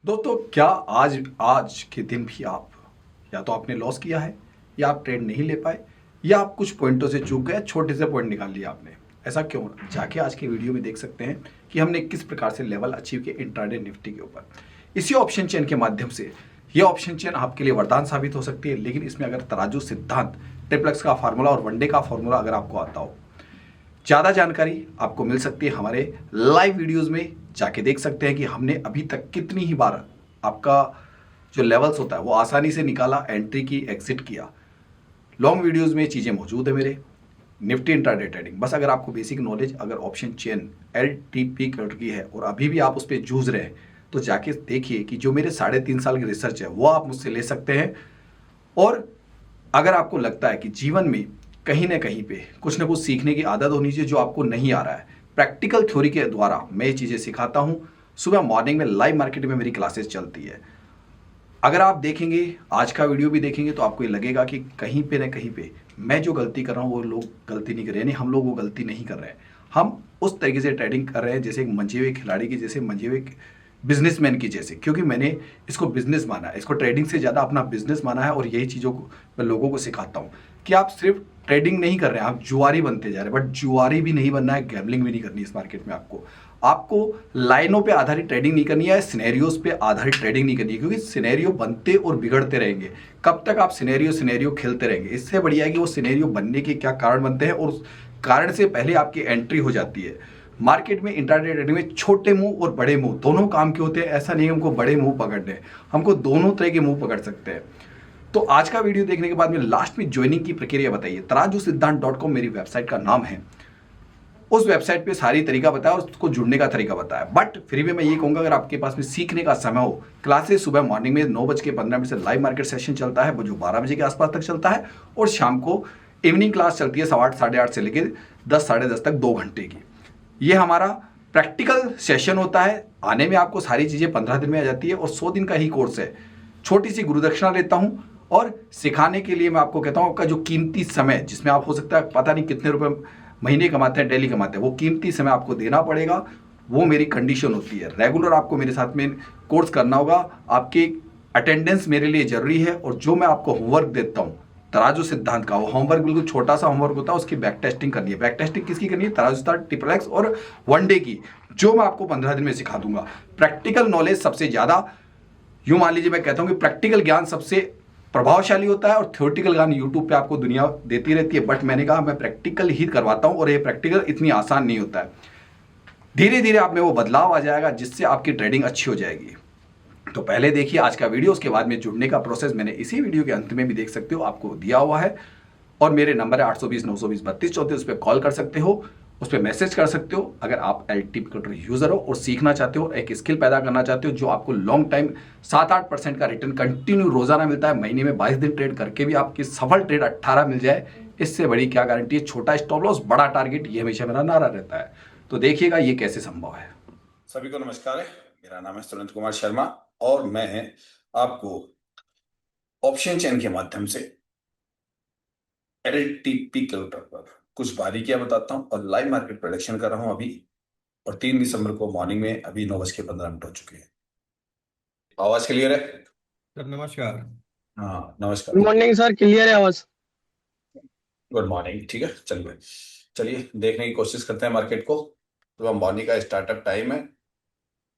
दोस्तों, क्या आज आज के दिन भी आप या तो आपने लॉस किया है, या आप ट्रेड नहीं ले पाए, या आप कुछ पॉइंटों से चूक गए, छोटे से पॉइंट निकाल लिए आपने। ऐसा क्यों? जाके आज की वीडियो में देख सकते हैं कि हमने किस प्रकार से लेवल अचीव किए इंट्राडे निफ्टी के ऊपर इसी ऑप्शन चेन के माध्यम से। ये ऑप्शन चेन आपके लिए वरदान साबित हो सकती है, लेकिन इसमें अगर तराजू सिद्धांत, ट्रिप्लेक्स का फार्मूला और वनडे का फार्मूला अगर आपको आता हो, ज़्यादा जानकारी आपको मिल सकती है हमारे लाइव वीडियोस में। जाके देख सकते हैं कि हमने अभी तक कितनी ही बार आपका जो लेवल्स होता है वो आसानी से निकाला, एंट्री की, एग्जिट किया। लॉन्ग वीडियोस में चीज़ें मौजूद है मेरे। निफ्टी इंट्राडे ट्रेडिंग, बस अगर आपको बेसिक नॉलेज अगर option chain L T P की है और अभी भी आप उस पर जूझ रहे हैं, तो जाके देखिए कि जो मेरे 3.5 साल की रिसर्च है वो आप मुझसे ले सकते हैं। और अगर आपको लगता है कि जीवन में कहीं ना कहीं पे कुछ ना कुछ सीखने की आदत होनी चाहिए जो आपको नहीं आ रहा है, प्रैक्टिकल थ्योरी के द्वारा मैं ये चीज़ें सिखाता हूँ। सुबह मॉर्निंग में लाइव मार्केट में मेरी क्लासेस चलती है। अगर आप देखेंगे, आज का वीडियो भी देखेंगे, तो आपको ये लगेगा कि कहीं पे ना कहीं पे मैं जो गलती कर रहा हूँ वो लोग गलती नहीं कर रहे, यानी हम लोग वो गलती नहीं कर रहे हैं। हम उस तरीके से ट्रेडिंग कर रहे हैं जैसे एक मंजे हुए खिलाड़ी की, जैसे मंजे हुए बिजनेसमैन की जैसे, क्योंकि मैंने इसको बिजनेस माना है, इसको ट्रेडिंग से ज़्यादा अपना बिजनेस माना है। और यही चीज़ों को मैं लोगों को सिखाता हूँ कि आप सिर्फ ट्रेडिंग नहीं कर रहे हैं, आप जुआरी बनते जा रहे हैं। बट जुआरी भी नहीं बनना है, गैम्बलिंग भी नहीं करनी है इस मार्केट में। आपको आपको लाइनों पे आधारित ट्रेडिंग नहीं करनी है, सिनेरियोज पे आधारित ट्रेडिंग नहीं करनी है, क्योंकि सिनेरियो बनते और बिगड़ते रहेंगे। कब तक आप सिनेरियो सिनेरियो खेलते रहेंगे? इससे बढ़िया है कि वो सिनेरियो बनने के क्या कारण बनते हैं और उस कारण से पहले आपकी एंट्री हो जाती है। मार्केट में इंट्राडे ट्रेडिंग में छोटे मुंह और बड़े मुंह दोनों काम के होते हैं। ऐसा नहीं हमको बड़े मुंह पकड़ने हैं, हमको दोनों तरह के मुंह पकड़ सकते हैं। तो आज का वीडियो देखने के बाद में लास्ट में ज्वाइनिंग की प्रक्रिया बताइए। तराजू सिद्धांत .com मेरी वेबसाइट का नाम है। उस वेबसाइट पे सारी तरीका बताया और उसको जुड़ने का तरीका बताया। बट फिर भी मैं ये कहूंगा, अगर आपके पास में सीखने का समय हो, क्लासेस सुबह मॉर्निंग में 9:15 से लाइव मार्केट सेशन चलता है, वो जो 12 बजे के आसपास तक चलता है। और शाम को इवनिंग क्लास चलती है 8:30 8:30 से लेकर 10 10:30 तक, 2 घंटे की। ये हमारा प्रैक्टिकल सेशन होता है। आने में आपको सारी चीज़ें 15 दिन में आ जाती है और 100 दिन का ही कोर्स है। छोटी सी गुरुदक्षिणा लेता हूँ और सिखाने के लिए मैं आपको कहता हूँ, आपका जो कीमती समय, जिसमें आप हो सकता है पता नहीं कितने रुपए महीने कमाते हैं, डेली कमाते हैं, वो कीमती समय आपको देना पड़ेगा। वो मेरी कंडीशन होती है। रेगुलर आपको मेरे साथ में कोर्स करना होगा। आपकी अटेंडेंस मेरे लिए जरूरी है। और जो मैं आपको होमवर्क देता हूँ तराजू सिद्धांत का, वो होमवर्क बिल्कुल छोटा सा होमवर्क होता है। उसकी बैक टेस्टिंग करनी है। बैक टेस्टिंग किसकी करनी है? तराजू सिद्धांत, ट्रिपल और वनडे की, जो मैं आपको 15 दिन में सिखा दूंगा। प्रैक्टिकल नॉलेज सबसे ज्यादा, यूं मान लीजिए मैं कहता हूं कि प्रैक्टिकल ज्ञान सबसे प्रभावशाली होता है और थ्योरेटिकल ज्ञान यूट्यूब पे आपको दुनिया देती रहती है। बट मैंने कहा मैं प्रैक्टिकल ही करवाता हूं, और ये प्रैक्टिकल इतनी आसान नहीं होता है। धीरे धीरे आप में वो बदलाव आ जाएगा जिससे आपकी ट्रेडिंग अच्छी हो जाएगी। तो पहले देखिए आज का वीडियो, उसके बाद में जुड़ने का प्रोसेस मैंने इसी वीडियो के अंत में भी देख सकते हो, आपको दिया हुआ है। और मेरे नंबर है 820 920 32 34, उस पर कॉल कर सकते हो, उस पर मैसेज कर सकते हो। अगर आप एल टी यूजर हो और सीखना चाहते हो, एक स्किल पैदा करना चाहते हो जो आपको लॉन्ग टाइम 7-8% का रिटर्न कंटिन्यू रोजाना मिलता है, महीने में 22 दिन ट्रेड करके भी आपकी सफल ट्रेड 18 मिल जाए, इससे बड़ी क्या गारंटी है? छोटा स्टॉप लॉस, बड़ा टारगेट, ये हमेशा मेरा नारा रहता है। तो देखिएगा ये कैसे संभव है। सभी को नमस्कार है। मेरा नाम है सुरेंद्र कुमार शर्मा और मैं आपको ऑप्शन चेन के माध्यम से एलटीपी कैलकुलेटर पर कुछ बारीकियां बताता हूं और लाइव मार्केट प्रेडिक्शन कर रहा हूं अभी। और 3 दिसंबर को मॉर्निंग में अभी 9:15 हो चुके हैं। आवाज क्लियर है? सर नमस्कार। हाँ नमस्कार। गुड मॉर्निंग सर, क्लियर है आवाज। Good morning. ठीक है, चलिए चलिए देखने की कोशिश करते हैं मार्केट को। तो मॉर्निंग का स्टार्टअप टाइम है।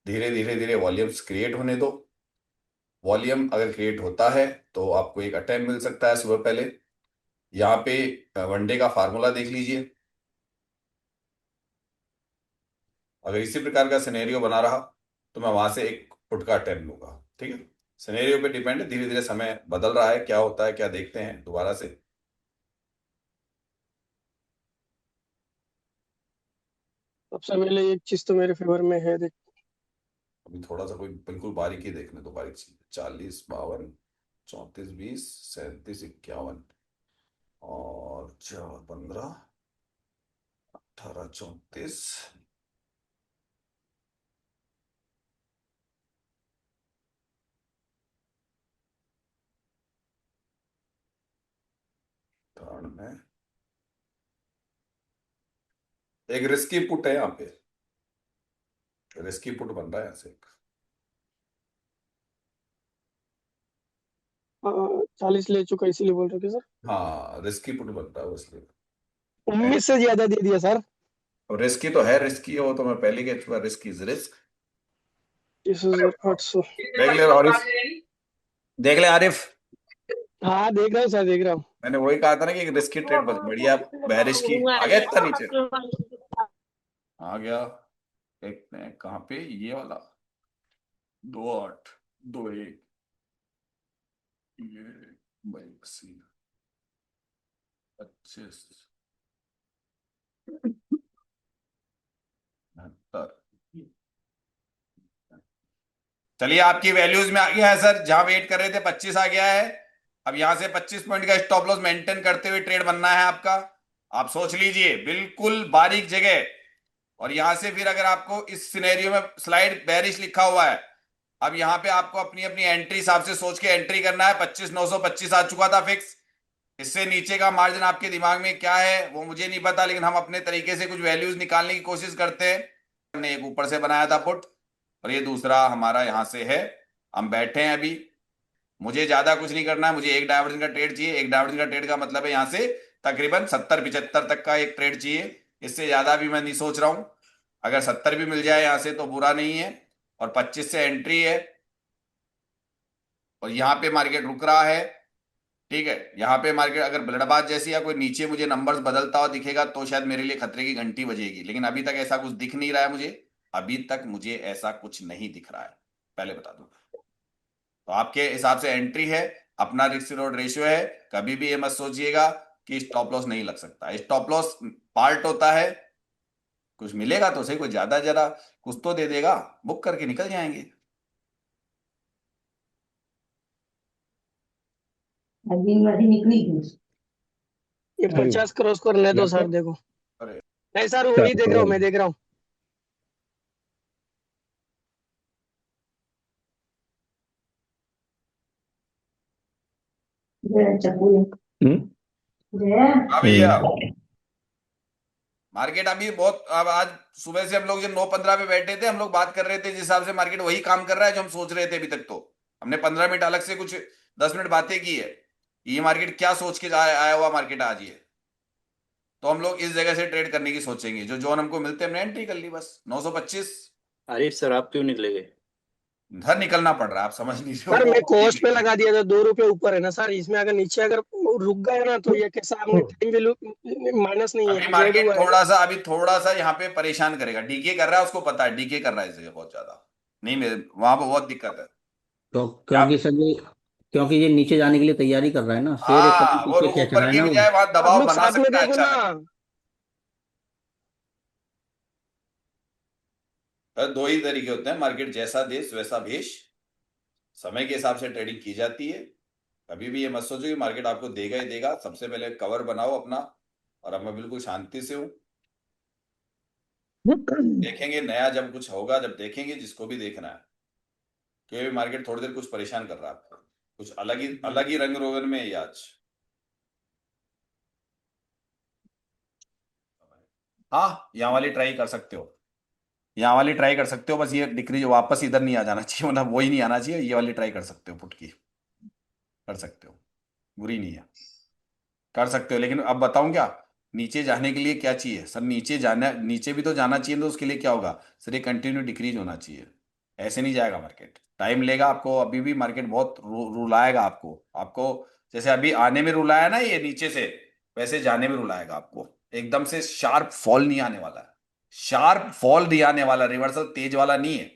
धीरे धीरे धीरे वॉल्यूम्स क्रिएट होने दो। वॉल्यूम अगर क्रिएट होता है तो आपको एक अटेम्प्ट मिल सकता है सुबह पहले। यहाँ पे वनडे का फार्मूला देख लीजिए। अगर इसी प्रकार का सिनेरियो बना रहा तो मैं वहां से एक फुट का अटेम्प्ट लूंगा। ठीक है, सिनेरियो पे डिपेंड है, धीरे धीरे समय बदल रहा है, क्या होता है क्या देखते हैं दोबारा से। सबसे पहले एक चीज तो मेरे फेवर में है, देख। अभी थोड़ा सा कोई बिल्कुल बारीकी देखने तो बारीक चीज, 40 52 34 20 37 51 और 4 15 18 34 में एक रिस्की पुट है। यहाँ पे रिस्की पुट बन रहा है यहाँ से। 40 ले चुका, इसीलिए बोल रहे थे सर। हाँ, रिस्की पुट बनता है वो इसलिए। 19 से ज्यादा दे दिया सर। और रिस्की तो है, रिस्की है वो तो मैं पहले कह चुका, रिस्क इज रिस्क। 30,800। देख ले आरिफ, देख ले आरिफ। हाँ देख रहा हूँ सर, देख रहा हूँ। मैंने वही कहा था ना कि एक रिस्की ट्रेड बस बढ़िया, बेरिश की आ गया इतना नीचे, आ गया। एक ने कहाँ पे, ये वाला 2,8, 2,1, ये भाई 25, 79। चलिए आपकी वैल्यूज में आ गया है सर, जहां वेट कर रहे थे 25 आ गया है। अब यहां से 25 पॉइंट का स्टॉप लॉस मेंटेन करते हुए ट्रेड बनना है आपका। आप सोच लीजिए, बिल्कुल बारीक जगह। और यहां से फिर अगर आपको इस सिनेरियो में स्लाइड बेरिश लिखा हुआ है, अब यहां पे आपको अपनी अपनी एंट्री हिसाब से सोच के एंट्री करना है। 25,925 आ चुका था फिक्स। इससे नीचे का मार्जिन आपके दिमाग में क्या है वो मुझे नहीं पता, लेकिन हम अपने तरीके से कुछ वैल्यूज निकालने की कोशिश करते हैं। हमने एक ऊपर से बनाया था पुट, और ये दूसरा हमारा यहां से है। हम बैठे हैं अभी, मुझे ज्यादा कुछ नहीं करना है। मुझे एक डायवर्जन का ट्रेड चाहिए। एक डायवर्जन का ट्रेड का मतलब है यहां से तकरीबन 70-75 तक का एक ट्रेड चाहिए। इससे ज्यादा भी मैं नहीं सोच रहा हूं। अगर 70 भी मिल जाए यहां से तो बुरा नहीं है। और 25 से एंट्री है, और यहां पे मार्केट रुक रहा है। ठीक है, यहाँ पे मार्केट अगर ब्लडबाज जैसी या कोई नीचे मुझे नंबर्स बदलता हुआ दिखेगा तो शायद मेरे लिए खतरे की घंटी बजेगी, लेकिन अभी तक ऐसा कुछ दिख नहीं रहा है मुझे। अभी तक मुझे ऐसा कुछ नहीं दिख रहा है, पहले बता दूं। तो आपके हिसाब से एंट्री है, अपना रिस्क रिवॉर्ड रेशियो है। कभी भी ये मत सोचिएगा कि स्टॉप लॉस नहीं लग सकता। स्टॉप लॉस पार्ट होता है, कुछ मिलेगा तो सही, कोई ज्यादा जरा कुछ तो दे देगा, बुक करके निकल जाएंगे। अभी मधी निकली थी। ये 50 क्रॉस करने दो सर, देखो। अरे नहीं सर, वही देख रहा हूँ, मैं देख रहा हूँ। चप्पू हाँ भैया, मार्केट अभी बहुत, अब आज सुबह से हम लोग जब 9:15 पे बैठे थे, हम लोग बात कर रहे थे जिस हिसाब से मार्केट वही काम कर रहा है जो हम सोच रहे थे अभी तक। तो हमने 15 मिनट अलग से कुछ 10 मिनट बातें की है, ये मार्केट क्या सोच के आया हुआ मार्केट आज ये। तो हम लोग इस जगह से ट्रेड करने की सोचेंगे, जो जोन हमको मिलते हैं हमने एंट्री कर ली बस 925। आरिफ सर, आप क्यों निकले गए? घर निकलना पड़ रहा है, आप समझ लीजिए सर मैं कॉस्ट पे वो। लगा दिया था, 2 रुपए ऊपर है ना सर। इसमें अगर नीचे अगर रुक गए ना तो ये कैसा, हमने टाइम वैल्यू माइनस नहीं अभी है, जेड मार्केट हुआ है। अभी थोड़ा सा यहाँ पे परेशान करेगा। डीके कर रहा है, उसको पता है डीके कर रहा है इस जगह बहुत ज्यादा। नहीं, मेरे वहां पर बहुत दिक्कत है। तो क्या, क्योंकि सर ये, क्योंकि ये नीचे जाने के लिए तैयारी कर रहा है ना, शेर एक कदम हाँ वो पीछे खींच ऊपर रहा है की ना भी वो। जाए, वहां आप दबाव लोग बना साथ में सकता है देखो ना। अचानक। तो दो ही तरीके होते हैं, मार्केट जैसा देश वैसा भेष। समय के हिसाब से ट्रेडिंग की जाती है। कभी भी ये मत सोचो कि मार्केट आपको देगा ही देगा। सबसे पहले कवर बनाओ अपना। और अब मैं बिल्कुल शांति से हूँ। देखेंगे नया जब कुछ होगा, जब देखेंगे जिसको भी देखना है। क्योंकि मार्केट थोड़ी देर कुछ परेशान कर रहा है आपको, कुछ अलग ही रंग रोगन में है ये आज। हाँ, यहाँ वाली ट्राई कर सकते हो, यहाँ वाली ट्राई कर सकते हो। बस ये डिक्रीज वापस इधर नहीं आ जाना चाहिए, मतलब वही नहीं आना चाहिए। ये वाली ट्राई कर सकते हो, पुट की कर सकते हो, बुरी नहीं है, कर सकते हो। लेकिन अब बताऊं क्या, नीचे जाने के लिए क्या चाहिए सर? नीचे जाना, नीचे भी तो जाना चाहिए। तो उसके लिए क्या होगा सर? ये कंटिन्यू डिक्रीज होना चाहिए। ऐसे नहीं जाएगा मार्केट, टाइम लेगा आपको। अभी भी मार्केट बहुत रुलाएगा आपको आपको जैसे अभी आने में रुलाया ना ये नीचे से, वैसे जाने में रुलाएगा आपको। एकदम से शार्प फॉल नहीं आने वाला है। शार्प फॉल नहीं आने वाला, रिवर्सल तेज वाला नहीं है।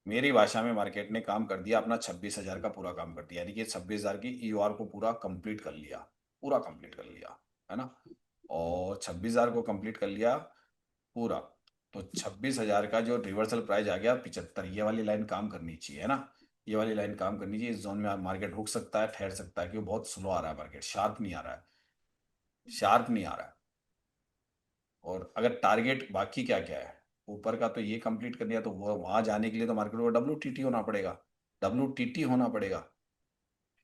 मेरी भाषा में मार्केट ने काम कर दिया अपना, 26,000 का पूरा काम कर दिया, यानी कि 26,000 की ईओआर को पूरा कंप्लीट कर लिया, पूरा कंप्लीट कर लिया, है ना। और 26,000 को कंप्लीट कर लिया पूरा। तो 26,000 का जो रिवर्सल प्राइस आ गया 75, ये वाली लाइन काम करनी चाहिए, है ना। ये वाली लाइन काम करनी चाहिए। इस जोन में मार्केट रुक सकता है, ठहर सकता है, क्योंकि बहुत स्लो आ रहा है मार्केट, शार्प नहीं आ रहा है, शार्प नहीं आ रहा है। और अगर टारगेट बाकी क्या क्या है ऊपर का, तो ये कंप्लीट कर दिया, तो वो वहां जाने के लिए तो मार्केट को WTT होना पड़ेगा, WTT होना पड़ेगा।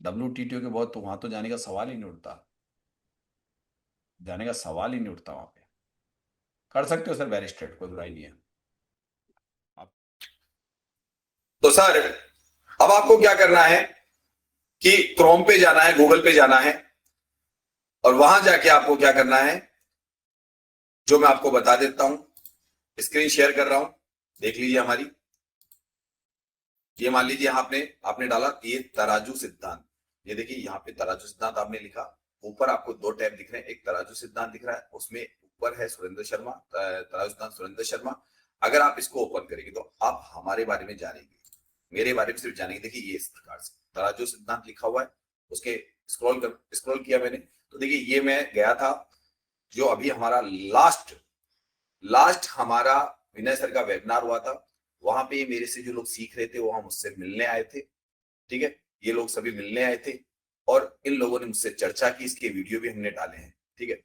WTT के बहुत तो वहां तो जाने का सवाल ही नहीं उठता, जाने का सवाल ही नहीं उठता वहां पे। कर सकते हो सर बेरिश ट्रेड, कोई बुराई नहीं है। तो सर अब आपको क्या करना है कि क्रोम पे जाना है, गूगल पे जाना है और वहां जाके आपको क्या करना है, जो मैं आपको बता देता हूं, स्क्रीन शेयर कर रहा हूं, देख लीजिए हमारी। ये मान लीजिए आपने डाला ये तराजू सिद्धांत, ये देखिए यहाँ पे तराजू सिद्धांत आपने लिखा, ऊपर आपको दो टैब दिख रहे हैं, एक तराजू सिद्धांत दिख रहा है, उसमें ऊपर है सुरेंद्र शर्मा, तराजू सिद्धांत सुरेंद्र शर्मा। अगर आप इसको ओपन करेंगे तो आप हमारे बारे में जानेंगे, मेरे बारे में सिर्फ जानेंगे। देखिए ये इस प्रकार से तराजू सिद्धांत लिखा हुआ है, उसके स्क्रॉल किया मैंने तो देखिए ये मैं गया था, जो अभी हमारा लास्ट हमारा विनय सर का वेबिनार हुआ था, वहां पे मेरे से जो लोग सीख रहे थे वो मुझसे मिलने आए थे, ठीक है, ये लोग सभी मिलने आए थे और इन लोगों ने मुझसे चर्चा की, इसके वीडियो भी हमने डाले हैं, ठीक है।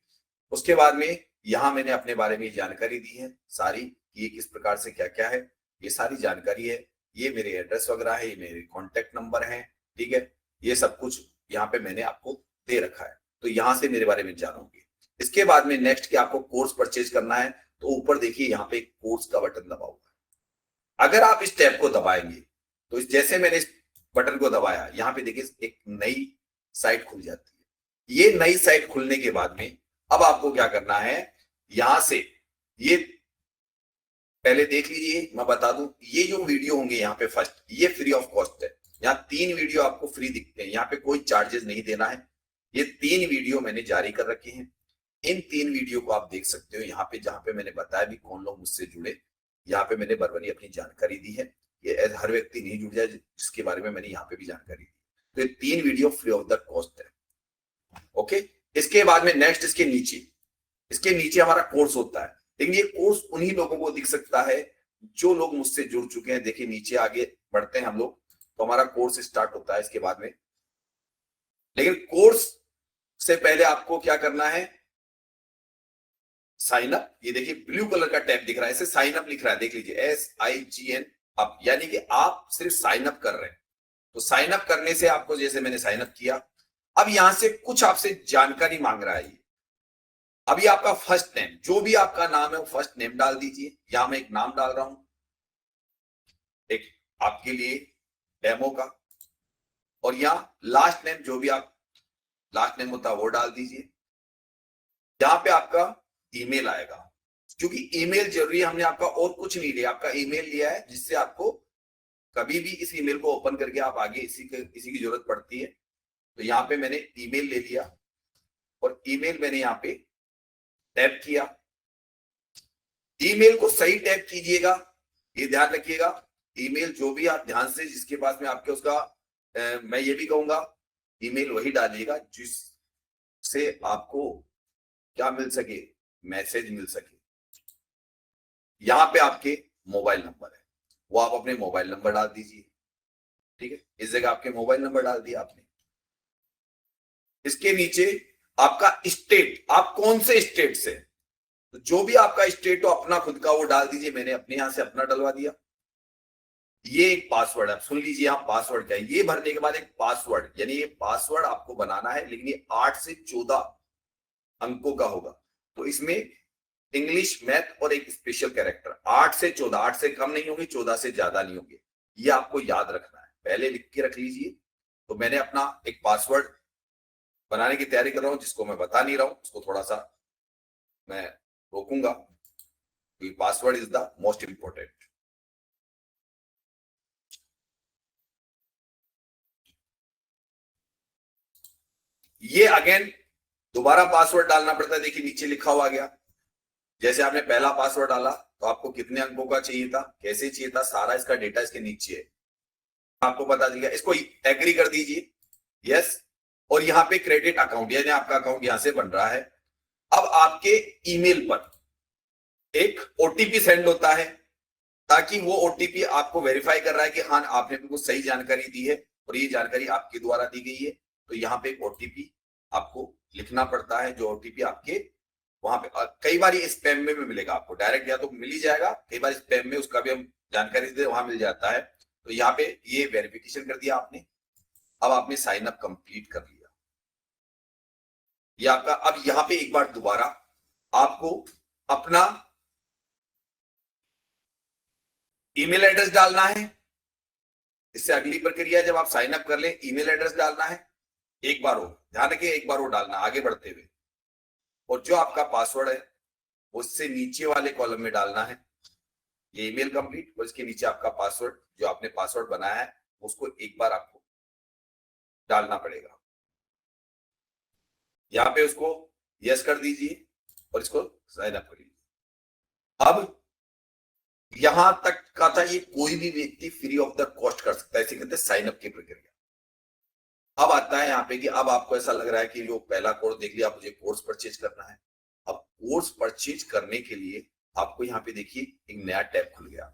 उसके बाद में यहाँ मैंने अपने बारे में जानकारी दी है सारी, कि ये किस प्रकार से क्या क्या है, ये सारी जानकारी है, ये मेरे एड्रेस वगैरह है, ये मेरे कॉन्टेक्ट नंबर है, ठीक है, ये सब कुछ यहाँ पे मैंने आपको दे रखा है, तो यहाँ से मेरे बारे में जानोगे। इसके बाद में नेक्स्ट कि आपको कोर्स परचेज करना है, तो ऊपर देखिए यहाँ पे एक कोर्स का बटन दबा हुआ है। अगर आप इस टैब को दबाएंगे तो जैसे मैंने इस बटन को दबाया, यहाँ पे देखिए एक नई साइट खुल जाती है। ये नई साइट खुलने के बाद में अब आपको क्या करना है, यहां से ये पहले देख लीजिए, मैं बता दूं, ये जो वीडियो होंगे यहाँ पे फर्स्ट, ये फ्री ऑफ कॉस्ट है। यहाँ 3 वीडियो आपको फ्री दिखते हैं, यहाँ पे कोई चार्जेस नहीं देना है। ये 3 वीडियो मैंने जारी कर रखे हैं, इन 3 वीडियो को आप देख सकते हो। यहाँ पे जहां पे मैंने बताया भी कौन लोग मुझसे जुड़े, यहाँ पे मैंने बरबरी अपनी जानकारी दी है। ये हर व्यक्ति नहीं जुड़ जाए जिसके बारे में मैंने यहाँ पे भी जानकारी दी, तो ये 3 video free of the cost है, ओके। इसके बाद में नेक्स्ट इसके नीचे हमारा कोर्स होता है, लेकिन ये कोर्स उन्हीं लोगों को दिख सकता है जो लोग मुझसे जुड़ चुके हैं। देखिए नीचे आगे बढ़ते हैं हम लोग, तो हमारा कोर्स स्टार्ट होता है इसके बाद में। लेकिन कोर्स से पहले आपको क्या करना है, साइन अप, ये देखिए ब्लू कलर का टैब दिख रहा है, इसे साइन अप लिख रहा है, देख लीजिए SIGN अप, यानी कि आप सिर्फ साइन अप कर रहे हैं। तो साइन अप करने से आपको, जैसे मैंने साइन अप किया, अब यहां से कुछ आपसे जानकारी मांग रहा है। अभी आपका फर्स्ट नेम, जो भी आपका नाम है वो फर्स्ट नेम डाल दीजिए। यहां मैं एक नाम डाल रहा हूं, एक आपके लिए डेमो का, और यहां लास्ट नेम, जो भी आप लास्ट नेम होता है वो डाल दीजिए। यहां पे आपका ईमेल आएगा, क्योंकि ईमेल जरूरी है, हमने आपका और कुछ नहीं लिया, आपका ईमेल लिया है, जिससे आपको कभी भी इस ईमेल को ओपन करके आप आगे इसी की जरूरत पड़ती है। तो यहाँ पे मैंने ईमेल ले लिया और ईमेल मैंने यहाँ पे टैप किया। ईमेल को सही टैप कीजिएगा, ये ध्यान रखिएगा। ईमेल जो भी आप ध्यान से, जिसके पास में आपके उसका मैं ये भी कहूंगा, ईमेल वही डालिएगा जिससे आपको क्या मिल सके, मैसेज मिल सके। यहां पे आपके मोबाइल नंबर है, वो आप अपने मोबाइल नंबर डाल दीजिए, ठीक है। इस जगह आपके मोबाइल नंबर डाल दिया आपने। इसके नीचे आपका स्टेट, आप कौन से स्टेट से, तो जो भी आपका स्टेट हो अपना खुद का वो डाल दीजिए। मैंने अपने यहां से अपना डलवा दिया। ये एक पासवर्ड है, सुन लीजिए आप पासवर्ड क्या है। ये भरने के बाद एक पासवर्ड, यानी ये पासवर्ड आपको बनाना है, लेकिन ये 8 से 14 अंकों का होगा। तो इसमें इंग्लिश, मैथ और एक स्पेशल कैरेक्टर, 8 से 14, 8 से कम नहीं होंगे, 14 से ज्यादा नहीं होंगे, ये आपको याद रखना है, पहले लिख के रख लीजिए। तो मैंने अपना एक पासवर्ड बनाने की तैयारी कर रहा हूं, जिसको मैं बता नहीं रहा हूं, उसको थोड़ा सा मैं रोकूंगा, क्योंकि password is the most important. ये अगेन दोबारा पासवर्ड डालना पड़ता है, देखिए नीचे लिखा हुआ गया। जैसे आपने पहला पासवर्ड डाला तो आपको कितने अंकों का चाहिए था, कैसे चाहिए था, सारा इसका डेटा इसके नीचे है, आपको बता दिया। इसको एग्री कर दीजिए, यस। और यहाँ पे क्रेडिट अकाउंट, यानी आपका अकाउंट यहां से बन रहा है। अब आपके ईमेल पर एक ओटीपी सेंड होता है, ताकि वो ओटीपी आपको वेरीफाई कर रहा है कि हाँ आपने बिल्कुल सही जानकारी दी है और ये जानकारी आपके द्वारा दी गई है। तो यहाँ पे एक ओटीपी आपको लिखना पड़ता है, जो ओटीपी आपके वहां पे कई बार ये स्पैम में भी मिलेगा आपको, डायरेक्ट या तो मिल ही जाएगा, कई बार स्पैम में उसका भी हम जानकारी दे वहां मिल जाता है। तो यहाँ पे ये वेरिफिकेशन कर दिया आपने। अब आपने साइन अप कंप्लीट कर लिया, ये आपका। अब यहाँ पे एक बार दोबारा आपको अपना ईमेल एड्रेस डालना है, इससे अगली प्रक्रिया, जब आप साइन अप कर ले, ईमेल एड्रेस डालना है, एक बार हो, ध्यान रखिए एक बार वो डालना आगे बढ़ते हुए, और जो आपका पासवर्ड है उससे नीचे वाले कॉलम में डालना है ये ईमेल कंप्लीट, और इसके नीचे आपका पासवर्ड, जो आपने पासवर्ड बनाया है उसको एक बार आपको डालना पड़ेगा। यहां पे उसको यस कर दीजिए और इसको साइन अप कर लीजिए। अब यहां तक का था, ये कोई भी व्यक्ति फ्री ऑफ द कॉस्ट कर सकता है, इसे कहते हैं साइन अप की प्रक्रिया। अब आता है यहाँ पे कि अब आपको ऐसा लग रहा है कि जो पहला कोर्स देख लिया, मुझे कोर्स परचेज करना है। अब कोर्स परचेज करने के लिए आपको यहाँ पे देखिए एक नया टैब खुल गया।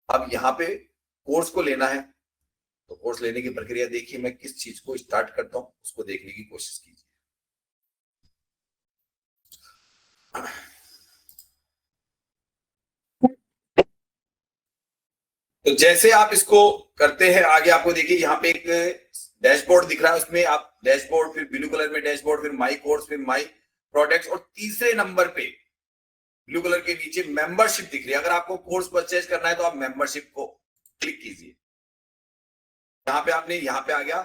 अब यहाँ पे कोर्स को लेना है, तो कोर्स लेने की प्रक्रिया देखिए, मैं किस चीज को स्टार्ट करता हूं उसको देखने की कोशिश कीजिए। तो जैसे आप इसको करते हैं आगे, आपको देखिए यहाँ पे एक डैशबोर्ड दिख रहा है, उसमें आप डैशबोर्ड, फिर ब्लू कलर में डैशबोर्ड, फिर माई कोर्स, फिर माई प्रोडक्ट्स, और तीसरे नंबर पे ब्लू कलर के नीचे मेंबरशिप दिख रही है। अगर आपको कोर्स परचेज करना है तो आप मेंबरशिप को क्लिक कीजिए। यहाँ पे आपने, यहाँ पे आ गया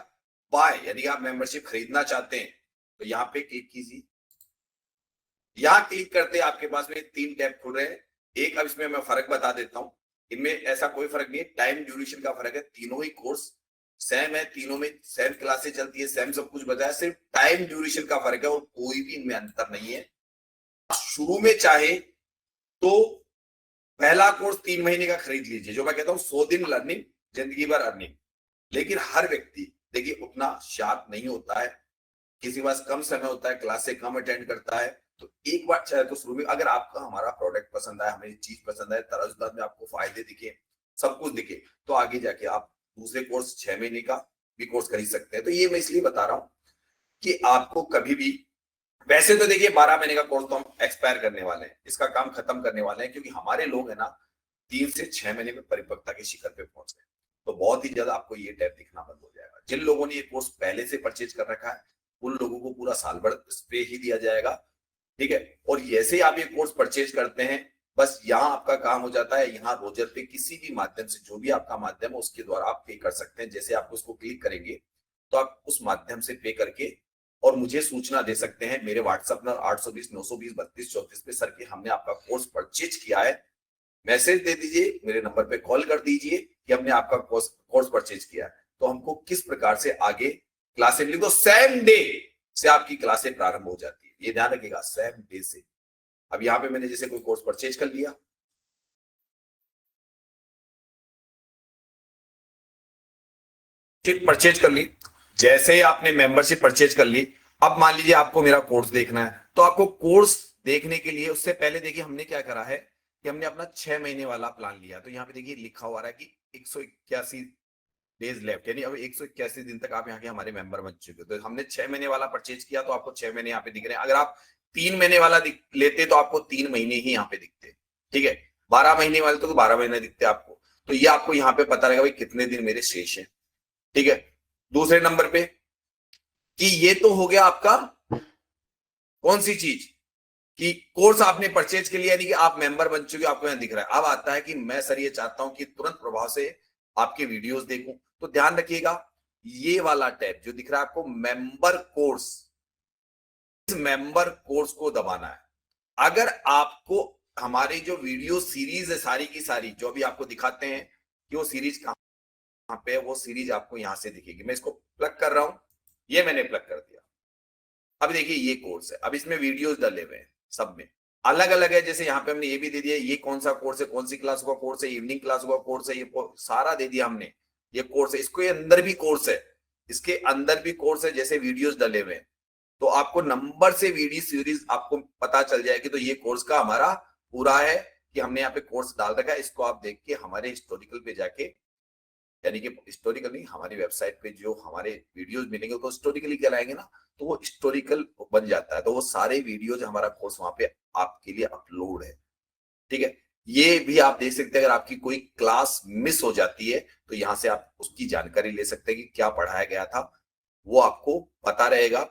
बाय, यानी आप मेंबरशिप खरीदना चाहते हैं तो यहाँ पे क्लिक कीजिए। यहाँ क्लिक करते आपके पास में 3 टैब खुल रहे हैं। एक, अब इसमें मैं फर्क बता देता हूं, इनमें ऐसा कोई फर्क नहीं है, टाइम ड्यूरेशन का फर्क है, तीनों ही कोर्स सेम है, तीनों में सेम क्लासेस चलती है, सेम सब कुछ बताया, सिर्फ टाइम ड्यूरेशन का फर्क है और कोई भी इनमें अंतर नहीं है। शुरू में चाहे तो पहला कोर्स 3 महीने का खरीद लीजिए, जो मैं कहता हूं 100 दिन लर्निंग, जिंदगी भर अर्निंग। लेकिन हर व्यक्ति देखिए उतना शार्प नहीं होता है, किसी के पास कम समय होता है, क्लास से कम अटेंड करता है, तो एक बार चाहे तो शुरू में, अगर आपका हमारा प्रोडक्ट पसंद आया, हमें चीज पसंद आए, तराजदार में आपको फायदे दिखे, सब कुछ दिखे, तो आगे जाके आप दूसरे कोर्स 6 महीने का भी कोर्स खरीद सकते हैं। तो ये मैं इसलिए बता रहा हूं कि आपको कभी भी, वैसे तो देखिए 12 महीने का कोर्स तो हम एक्सपायर करने वाले हैं, इसका काम खत्म करने वाले हैं, क्योंकि हमारे लोग है ना 3 से 6 महीने में परिपक्वता के शिखर पे पहुंच गए, तो बहुत ही ज्यादा आपको ये टैब दिखना बंद हो जाएगा। जिन लोगों ने ये कोर्स पहले से परचेज कर रखा है उन लोगों को पूरा साल भर इस पे ही दिया जाएगा, ठीक है। और जैसे आप ये कोर्स परचेज करते हैं, बस यहाँ आपका काम हो जाता है, यहाँ रोजर पे किसी भी माध्यम से, जो भी आपका माध्यम है उसके द्वारा आप पे कर सकते हैं। जैसे आप उसको क्लिक करेंगे तो आप उस माध्यम से पे करके और मुझे सूचना दे सकते हैं मेरे व्हाट्सएप नंबर 820 920 32 34 पे, सर कि हमने आपका कोर्स परचेज किया है, मैसेज दे दीजिए, मेरे नंबर पे कॉल कर दीजिए कि हमने आपका कोर्स परचेज किया है। तो हमको किस प्रकार से आगे क्लासें मिली, तो सेम डे से आपकी क्लासें प्रारंभ हो जाती है, ये ध्यान रखिएगा, सेम डे से। अब यहाँ पे मैंने जैसे कोई कोर्स परचेज कर लिया, परचेज कर ली, जैसे ही आपने मेंबरशिप परचेज कर ली, अब मान लीजिए आपको मेरा कोर्स देखना है, तो आपको कोर्स देखने के लिए उससे पहले देखिए हमने क्या करा है कि हमने अपना 6 महीने वाला प्लान लिया। तो यहाँ पे देखिए लिखा हुआ रहा है कि 181 डेज लेफ्ट, यानी अब 181 दिन तक आप यहाँ के हमारे मेंबर बन चुके हो। तो हमने 6 महीने वाला परचेज किया तो आपको 6 महीने यहाँ पे दिख रहे हैं। अगर आप 3 महीने वाला लेते तो आपको 3 महीने ही यहाँ पे दिखते, ठीक है। 12 महीने वाले तो 12 महीने दिखते आपको, तो ये आपको यहाँ पे पता रहेगा भाई कितने दिन मेरे शेष है, ठीक है। दूसरे नंबर पे कि ये तो हो गया आपका कौन सी चीज कि कोर्स आपने परचेज के लिए, यानी कि आप मेंबर बन चुके हो, आपको यहाँ दिख रहा है। अब आता है कि मैं सर ये चाहता हूं कि तुरंत प्रभाव से आपके वीडियोस देखूं, तो ध्यान रखिएगा ये वाला टैब जो दिख रहा है आपको मेंबर कोर्स, इस मेंबर कोर्स को दबाना है। अगर आपको हमारी जो वीडियो सीरीज है सारी की सारी, जो भी आपको दिखाते हैं कि वो सीरीज कहां पे है, वो सीरीज आपको यहां से दिखेगी। मैं इसको प्लग कर रहा हूं, ये मैंने प्लग कर दिया। अब देखिए ये कोर्स है, अब इसमें वीडियोस डले हुए हैं, सब में अलग अलग है। जैसे यहाँ पे हमने ये भी दे दिया, ये कौन सा कोर्स है, कौन सी क्लास का कोर्स है, इवनिंग क्लास का कोर्स है, ये सारा दे दिया हमने। ये कोर्स है, इसके अंदर भी कोर्स है, इसके अंदर भी कोर्स है, जैसे वीडियोस डले हुए हैं। तो आपको नंबर से वीडियो सीरीज आपको पता चल जाएगी। तो ये कोर्स का हमारा पूरा है कि हमने यहाँ पे कोर्स डाल रखा है। इसको आप देख के हमारे हिस्टोरिकल पे जाके, यानी कि हिस्टोरिकल नहीं, हमारी वेबसाइट पे जो हमारे वीडियोस मिलेंगे तो हिस्टोरिकली कहलाएंगे ना, तो वो हिस्टोरिकल बन जाता है। तो वो सारे वीडियो जो हमारा कोर्स वहां पे आपके लिए अपलोड है, ठीक है। ये भी आप देख सकते हैं, अगर आपकी कोई क्लास मिस हो जाती है तो यहाँ से आप उसकी जानकारी ले सकते हैं कि क्या पढ़ाया गया था, वो आपको पता रहेगा।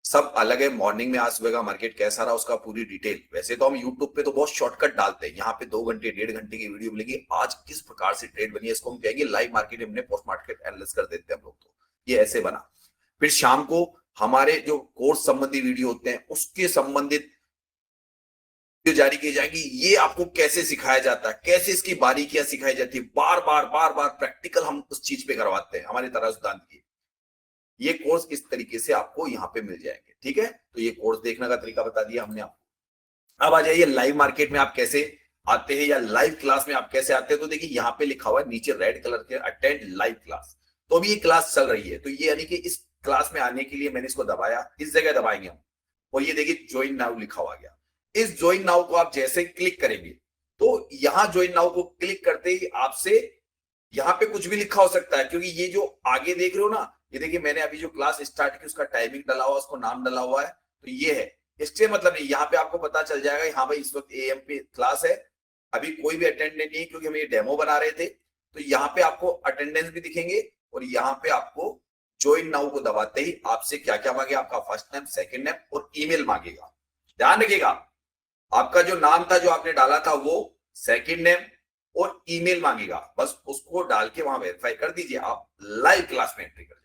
सब अलग है। मॉर्निंग में आज सुबह का मार्केट कैसा रहा उसका पूरी डिटेल, वैसे तो हम यूट्यूब पे तो बहुत शॉर्टकट डालते हैं, यहाँ पे 2 घंटे 1.5 घंटे की वीडियो मिलेगी। आज किस प्रकार से ट्रेड बनी है इसको हम कहेंगे लाइव मार्केट, हमने पोस्ट मार्केट एनालिसिस कर देते हैं हम लोग, तो ये ऐसे बना। फिर शाम को हमारे जो कोर्स संबंधी वीडियो होते हैं उसके संबंधित जारी की जाएगी। ये आपको कैसे सिखाया जाता है, कैसे इसकी बारीकियां सिखाई जाती है, बार बार प्रैक्टिकल हम उस चीज पे करवाते हैं हमारे तराजुदान की। ये कोर्स इस तरीके से आपको यहाँ पे मिल जाएंगे, ठीक है। तो ये कोर्स देखने का तरीका बता दिया हमने आपको। अब आ जाइए लाइव मार्केट में आप कैसे आते हैं या लाइव क्लास में आप कैसे आते हैं। तो देखिए यहाँ पे लिखा हुआ है नीचे रेड कलर के अटेंड लाइव क्लास। तो अभी ये क्लास चल रही है, तो ये यानी कि इस क्लास में आने के लिए मैंने इसको दबाया, इस जगह दबाएंगे हम, और ये देखिए ज्वाइन नाउ लिखा हुआ गया। इस ज्वाइन नाउ को आप जैसे क्लिक करेंगे तो यहां ज्वाइन नाउ को क्लिक करते ही आपसे यहाँ पे कुछ भी लिखा हो सकता है, क्योंकि ये जो आगे देख रहे हो ना, ये देखिए मैंने अभी जो क्लास स्टार्ट की उसका टाइमिंग डाला हुआ, उसको नाम डाला हुआ है, तो ये है। इससे मतलब नहीं, यहाँ पे आपको पता चल जाएगा हाँ भाई इस वक्त AM पे क्लास है, अभी कोई भी अटेंड नहीं है क्योंकि हम ये डेमो बना रहे थे। तो यहाँ पे आपको अटेंडेंस भी दिखेंगे और यहाँ पे आपको ज्वाइन नाउ को दबाते ही आपसे क्या क्या मांगेगा, आपका फर्स्ट नेम, सेकंड नेम और ईमेल मांगेगा। ध्यान रखिएगा, आपका जो नाम था जो आपने डाला था वो, सेकंड नेम और ईमेल मांगेगा, बस उसको डाल के वहां वेरीफाई कर दीजिए, आप लाइव क्लास में एंट्री कर